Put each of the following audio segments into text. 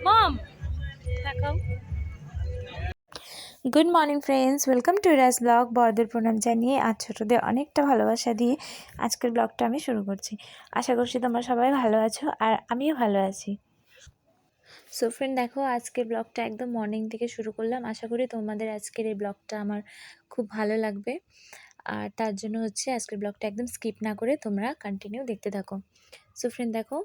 মম দেখাও। Good morning friends, welcome to Raj blog. বড়দের প্রণাম জানিয়ে আজ ছোটদের অনেকটা ভালোবাসা দিয়ে আজকের ব্লগটা আমি শুরু করছি। আশা করছি তোমরা সবাই ভালো আছো আর আমিও ভালো আছি। সো ফ্রেন্ড দেখো, আজকের ব্লগটা একদম মর্নিং থেকে শুরু করলাম। আশা করি তোমাদের আজকের এই ব্লগটা আমার খুব ভালো লাগবে, আর তার জন্য হচ্ছে আজকের ব্লগটা একদম স্কিপ না করে তোমরা কন্টিনিউ দেখতে থাকো। সো ফ্রেন্ড দেখো,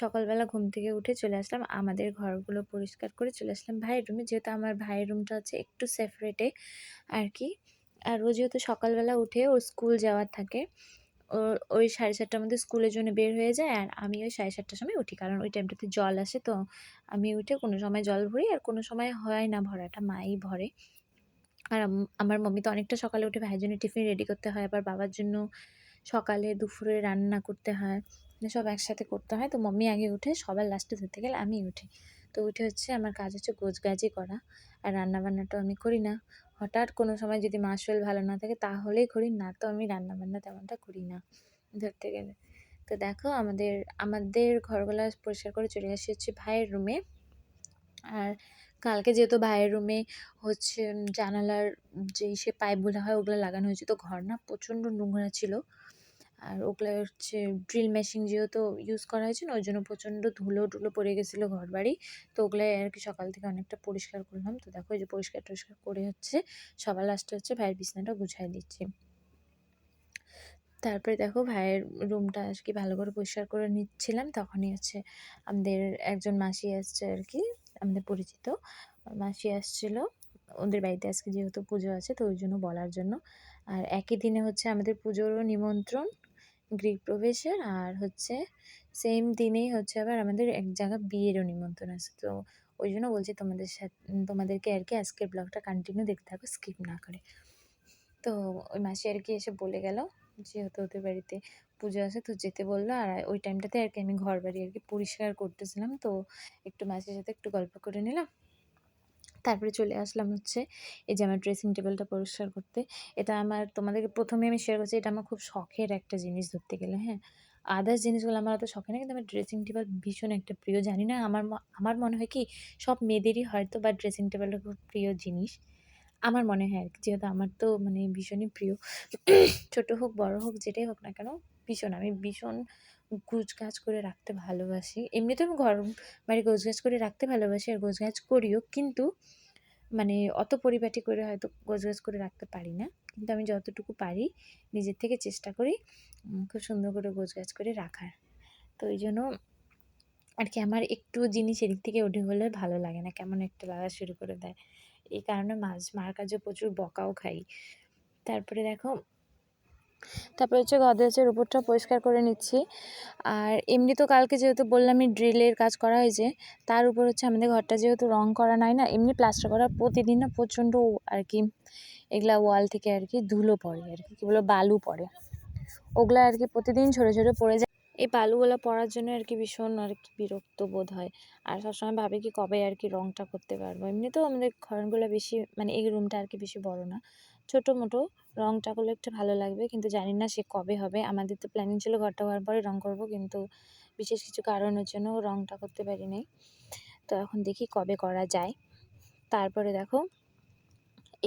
সকালবেলা ঘুম থেকে উঠে চলে আসলাম, আমাদের ঘরগুলো পরিষ্কার করে চলে আসলাম ভাইয়ের রুমে, যেহেতু আমার ভাইয়ের রুমটা হচ্ছে একটু সেপারেটে আর কি। আর ও যেহেতু সকালবেলা উঠে ওর স্কুল যাওয়ার থাকে, ওই 7:30টার মধ্যে স্কুলের জন্য বের হয়ে যায়, আর আমি ওই 7:30টার সময় উঠি, কারণ ওই টাইমটাতে জল আসে। তো আমি উঠে কোনো সময় জল ভরি, আর কোনো সময় হয় না ভরাটা, মাই ভরে। আর আমার মাম্মি তো অনেকটা সকালে উঠে ভাইয়ের জন্য টিফিন রেডি করতে হয়, আবার বাবার জন্য সকালে দুপুরে রান্না করতে হয়, মানে সব একসাথে করতে হয়। তো মাম্মি আগে উঠে, সবার লাস্টে ধরতে গেলে আমি উঠি। তো উঠে হচ্ছে আমার কাজ হচ্ছে গোছগাছি করা, আর রান্নাবান্নাটাও আমি করি না। হঠাৎ কোনো সময় যদি মার শরীর ভালো না থাকে তাহলেই করি, না তো আমি রান্নাবান্না তেমনটা করি না ধরতে গেলে। তো দেখো, আমাদের আমাদের ঘরগুলো পরিষ্কার করে চলে আসি হচ্ছে ভাইয়ের রুমে। আর কালকে যেহেতু ভাইয়ের রুমে হচ্ছে জানালার যে সে পাইপগুলো হয় ওগুলো লাগানো হয়েছে, তো ঘর না প্রচণ্ড নোংরা ছিল। আর ওগুলো হচ্ছে ড্রিল মেশিন যেহেতু ইউজ করা হয়েছে না, ওই জন্য প্রচণ্ড ধুলো টুলো পড়ে গেছিলো ঘর বাড়ি। তো ওগুলাই আর কি সকাল থেকে অনেকটা পরিষ্কার করলাম। তো দেখো, এই যে পরিষ্কার টরিষ্কার করে হচ্ছে সবার লাস্টে হচ্ছে ভাইয়ের বিছানাটা গুছাই দিচ্ছি। তারপরে দেখো, ভাইয়ের রুমটা আর কি ভালো করে পরিষ্কার করে নিচ্ছিলাম, তখনই হচ্ছে আমাদের একজন মাসি আসছে আর কি, আমাদের পরিচিত মাসি আসছিল। ওদের বাড়িতে আজকে যেহেতু পুজো আছে, তো ওই জন্য বলার জন্য। আর একই দিনে হচ্ছে আমাদের পুজোরও নিমন্ত্রণ, গৃহপ্রবেশের, আর হচ্ছে সেম দিনেই হচ্ছে আবার আমাদের এক জায়গা বিয়েরও নিমন্ত্রণ আছে। তো ওই জন্য বলছি তোমাদের সাথে, তোমাদেরকে আর কি আজকের ব্লগটা কন্টিনিউ দেখতে থাকো স্কিপ না করে। তো ওই মাসি আর কি এসে বলে গেল, যেহেতু ওদের বাড়িতে পুজো আছে তো যেতে বললো। আর ওই টাইমটাতে আর কি আমি ঘর বাড়ি আর কি পরিষ্কার করতেছিলাম, তো একটু মাসির সাথে একটু গল্প করে নিলাম। তারপরে চলে আসলাম হচ্ছে এই যে আমার ড্রেসিং টেবিলটা পরিষ্কার করতে। এটা আমার, তোমাদেরকে প্রথমে আমি শেয়ার করছি, এটা আমার খুব শখের একটা জিনিস ধরতে গেলে। হ্যাঁ, আদার্স জিনিসগুলো আমার অত শখে না, কিন্তু আমার ড্রেসিং টেবিল ভীষণ একটা প্রিয়। জানি না, আমার মনে হয় কি সব মেয়েদেরই হয়তো বা ড্রেসিং টেবিলটা খুব প্রিয় জিনিস, আমার মনে হয় আর কি। যেহেতু আমার তো মানে ভীষণই প্রিয়, ছোট হোক বড় হোক যেটাই হোক না কেন, আমি ভীষণ গোছগাছ করে রাখতে ভালোবাসি। এমনিতে আমি ঘর বাড়ি গোছগাছ করে রাখতে ভালোবাসি, আর গোছগাছ করিও, কিন্তু মানে অত পরিপাটি করে হয়তো গোছগাছ করে রাখতে পারি না, কিন্তু আমি যতটুকু পারি নিজের থেকে চেষ্টা করি খুব সুন্দর করে গোছগাছ করে রাখার। তো ওই জন্য আর কি আমার একটু জিনিস এদিক থেকে ওঠে হলে ভালো লাগে না, কেমন একটা লাগা শুরু করে দেয়। এই কারণে মার কাছে প্রচুর বকাও খাই। তারপরে দেখো, তারপরে হচ্ছে গদরেজের উপরটা পরিষ্কার করে নিচ্ছি। আর এমনি তো কালকে যেহেতু বললামই ড্রিলের কাজ করা হয়েছে, তার উপর হচ্ছে আমাদের ঘরটা যেহেতু রং করা নাই না, এমনি প্লাস্টার করা, প্রতিদিন না প্রচণ্ড আর কি এগুলা ওয়াল থেকে আর কি ধুলো পড়ে আর কি, কী বলো বালু পড়ে, ওগুলা আর কি প্রতিদিন ঝরে ঝরে পড়ে যায়। এই বালুগুলো পড়ার জন্য আর কি ভীষণ আর কি বিরক্ত বোধ হয়। আর সবসময় ভাবি কি কবে আর কি রংটা করতে পারবো। এমনিতেও আমাদের ঘরগুলো বেশি, মানে এই রুমটা আর কি বেশি বড় না, ছোটো মোটো, রংটা করলে একটু ভালো লাগবে, কিন্তু জানি না সে কবে হবে। আমাদের তো প্ল্যানিং ছিল ঘরটা হওয়ার পরে রং করব, কিন্তু বিশেষ কিছু কারণের জন্য রংটা করতে পারি নাই। তো এখন দেখি কবে করা যায়। তারপরে দেখো,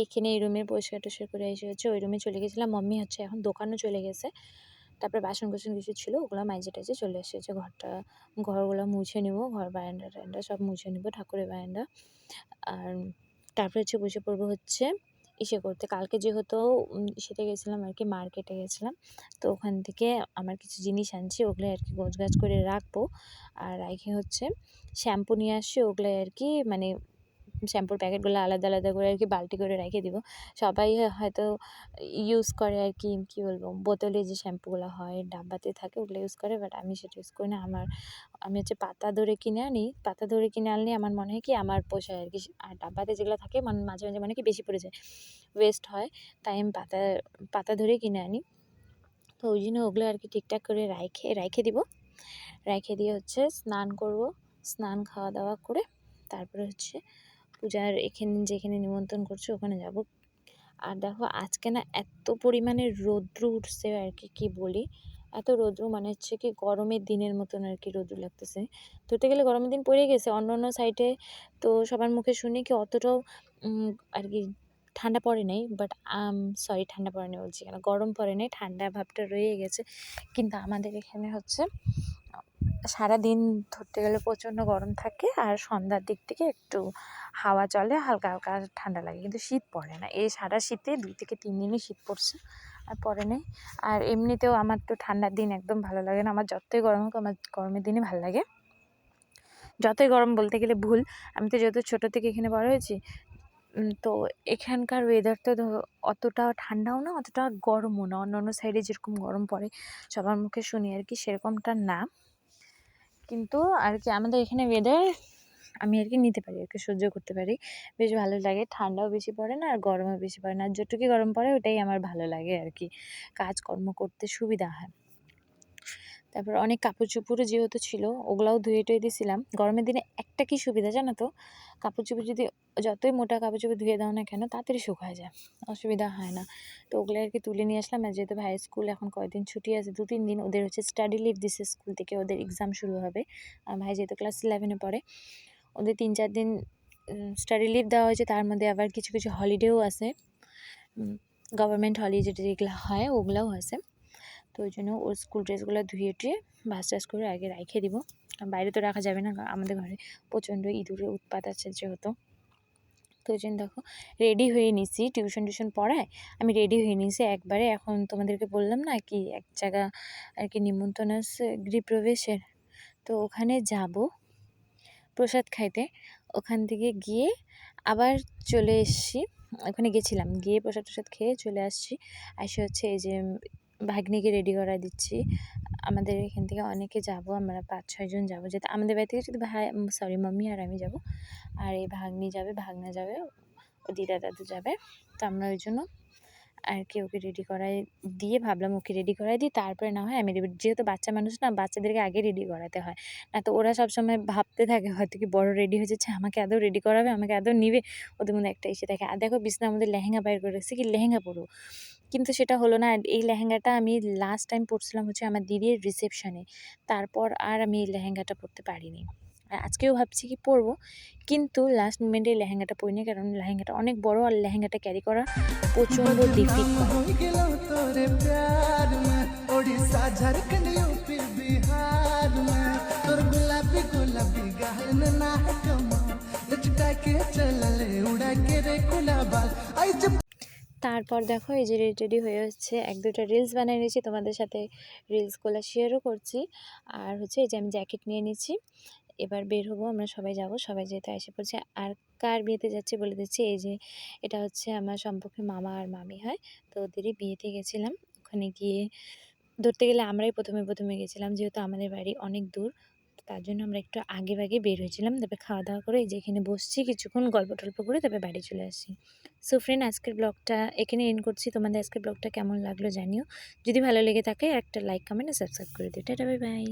এখানে এই রুমের পরিষ্কার টরিষ্কার করে এসে হচ্ছে ওই রুমে চলে গেছিলাম। মাম্মি হচ্ছে এখন দোকানও চলে গেছে। তারপরে বাসন কোসন কিছু ছিল, ওগুলো মাইজে টাইজে চলে এসেছে। ঘরগুলো মুছে নেবো, ঘর বারান্দা টারান্দা সব মুছে নেবো, ঠাকুরের বারান্দা। আর তারপরে হচ্ছে বসে পড়বো হচ্ছে করতে। কালকে যেহেতু ইসেতে গেছিলাম আর কি, মার্কেটে গেছিলাম, তো ওখান থেকে আমার কিছু জিনিস আনছি, ওগুলো আর কি গোছগাছ করে রাখবো। আর রাখে হচ্ছে শ্যাম্পু নিয়ে আসছি, ওগুলো আর কি মানে শ্যাম্পুর প্যাকেটগুলো আলাদা আলাদা করে আর কি বালতি করে রেখে দিব। সবাই হয়তো ইউজ করে আর কি, কী বলবো, বোতলে যে শ্যাম্পুগুলো হয় ডাব্বাতে থাকে ওগুলো ইউজ করে, বাট আমি সেটা ইউজ করি না। আমি হচ্ছে পাতা ধরে কিনে আনি, পাতা ধরে কিনে আনলে আমার মনে হয় কি আমার পোষায় আর কি। আর ডাব্বাতে যেগুলো থাকে মাঝে মাঝে মনে হয় কি বেশি পড়ে যায়, ওয়েস্ট হয়, তাই আমি পাতা ধরে কিনে আনি। তো ওই জন্য ওগুলো আর কি ঠিকঠাক করে রেখে দিব। রেখে দিয়ে হচ্ছে স্নান করব, স্নান খাওয়া দাওয়া করে তারপরে হচ্ছে পূজার যেখানে নিমন্ত্রণ করছে ওখানে যাব। আর দেখো আজকে না এত পরিমাণে রৌদ্র উঠছে আর কি, কী বলি, এত রৌদ্র মানে হচ্ছে কি গরমের দিনের মতন আর কি রৌদ্র লাগতেছে। ধরতে গেলে গরমের দিন পড়ে গেছে অন্য অন্য সাইডে, তো সবার মুখে শুনি কি অতটাও আর কি ঠান্ডা পড়ে নাই, বাট সরি ঠান্ডা পড়ে নাই বলছি কেন, গরম পড়ে নাই, ঠান্ডা ভাবটা রয়ে গেছে। কিন্তু আমাদের এখানে হচ্ছে সারাদিন ধরতে গেলে প্রচণ্ড গরম থাকে, আর সন্ধ্যার দিক থেকে একটু হাওয়া চলে, হালকা হালকা ঠান্ডা লাগে, কিন্তু শীত পড়ে না। এই সারা শীতে 2 থেকে 3 দিনই শীত পড়ছে, আর পড়ে নেই। আর এমনিতেও আমার তো ঠান্ডার দিন একদম ভালো লাগে না, আমার যতই গরম হোক আমার গরমের দিনই ভালো লাগে। যতই গরম বলতে গেলে ভুল, আমি তো যেহেতু ছোটো থেকে এখানে বড় হয়েছি, তো এখানকার ওয়েদার তো অতটা ঠান্ডাও না অতটা গরমও না, অন্য অন্য সাইডে যেরকম গরম পড়ে সবার মুখে শুনি আর কি, সেরকমটা না। কিন্তু আর কি আমাদের এখানে ওয়েদার আমি আর কি নিতে পারি, আর কি সহ্য করতে পারি, বেশ ভালো লাগে। ঠান্ডাও বেশি পড়ে না আর গরমও বেশি পড়ে না, আর যতটুকু গরম পড়ে ওটাই আমার ভালো লাগে আর কি, কাজকর্ম করতে সুবিধা হয়। তারপর অনেক কাপড় চোপড়ও যেহেতু ছিল ওগুলাও ধুয়ে টুয়ে দিয়েছিলাম। গরমের দিনে একটা কি সুবিধা জানো তো, কাপড় চোপড় যদি যতই মোটা কাপড় চোপড় ধুয়ে দাও না কেন তাড়াতাড়ি শুকায় যায়, অসুবিধা হয় না। তো ওগুলো আর কি তুলে নিয়ে আসলাম। আর যেহেতু ভাইয়ের স্কুল এখন কয়েকদিন ছুটি আছে, 2-3 দিন, ওদের হচ্ছে স্টাডি লিভ দিছে স্কুল থেকে, ওদের এক্সাম শুরু হবে। আর ভাই যেহেতু ক্লাস 11-এ পড়ে, ওদের 3-4 দিন স্টাডি লিভ দেওয়া হয়েছে, তার মধ্যে আবার কিছু কিছু হলিডেও আছে, গভর্নমেন্ট হলিডে যেগুলো হয় ওগুলোও আছে। তো ওই জন্য ওর স্কুল ড্রেসগুলো ধুয়ে টুয়ে ভাজ টাজ করে আগে রেখে দিব, বাইরে তো রাখা যাবে না, আমাদের ঘরে প্রচণ্ড ইঁদুরের উৎপাত আছে যেহেতু। তো ওই জন্য দেখো রেডি হয়ে নিছি, টিউশন পড়ায় আমি রেডি হয়ে নিছি একবারে। এখন তোমাদেরকে বললাম না কি এক জায়গা আর কি নিমন্ত্রণ আছে গৃহপ্রবেশের, তো ওখানে যাব প্রসাদ খাইতে। ওখান থেকে গিয়ে আবার চলে এসেছি, ওখানে গেছিলাম, গিয়ে প্রসাদ টসাদ খেয়ে চলে আসছি। এসে হচ্ছে এই যে ভাগ্নিকে রেডি করা দিচ্ছি। আমাদের এখান থেকে অনেকে যাব, আমরা 5-6 জন যাবো, যেহেতু আমাদের বাড়ি থেকে শুধু মাম্মি আর আমি যাব, আর এই ভাগ্নি যাবে, ভাগনা যাবে, ও দিদা দাদু যাবে। তো আমরা ওই জন্য আর কি ওকে রেডি করাই দিয়ে ভাবলাম ওকে রেডি করাই দিই, তারপরে না হয় আমি রেডি, যেহেতু বাচ্চা মানুষ না, বাচ্চাদেরকে আগে রেডি করাতে হয়, না তো ওরা সবসময় ভাবতে থাকে হয়তো কি বড় রেডি হয়ে যাচ্ছে, আমাকে আদৌ রেডি করাবে, আমাকে আদৌ নিবে, ওদের মধ্যে একটা এসে থাকে। আর দেখো বিছনার মধ্যে লেহেঙ্গা বাইর করে রেখেছি, কি লেহেঙ্গা পরবো, কিন্তু সেটা হলো না। আর এই লেহেঙ্গাটা আমি লাস্ট টাইম পরছিলাম হচ্ছে আমার দিদির রিসেপশনে, তারপর আর আমি এই লেহেঙ্গাটা পরতে পারিনি। আর আজকেও ভাবছি কি পরবো, কিন্তু লাস্ট মোমেন্টে এই লেহেঙ্গাটা পরিনি, কারণ লেহেঙ্গাটা অনেক বড় আর লেহেঙ্গাটা ক্যারি করা প্রচণ্ড ডিফিকাল্ট। তারপর দেখো এই যে রেডি হয়ে হচ্ছে 1-2টা রিলস বানিয়ে নিয়েছি, তোমাদের সাথে রিলসগুলো শেয়ারও করছি। আর হচ্ছে এই যে আমি জ্যাকেট নিয়ে নিচ্ছি, এবার বের হবো, আমরা সবাই যাব, সবাই যেতে এসে পড়ছে। আর কার বিয়েতে যাচ্ছে বলে দিচ্ছি, এই যে এটা হচ্ছে আমার সম্পর্কে মামা আর মামি হয়, তো ওদেরই বিয়েতে গেছিলাম। ওখানে গিয়ে ধরতে গেলে আমরাই প্রথমে গেছিলাম, যেহেতু আমাদের বাড়ি অনেক দূর, তার জন্য আমরা একটু আগে বের হয়েছিলাম। তারপরে খাওয়া দাওয়া করে এই যে এখানে বসছি, কিছুক্ষণ গল্প টল্প করে তারপরে বাড়ি চলে আসি। সো ফ্রেন্ড, আজকের ব্লগটা এখানে এন্ড করছি। তোমাদের আজকের ব্লগটা কেমন লাগলো জানিও, যদি ভালো লেগে থাকে একটা লাইক কমেন্ট আর সাবস্ক্রাইব করে দিও। Tata, bye bye.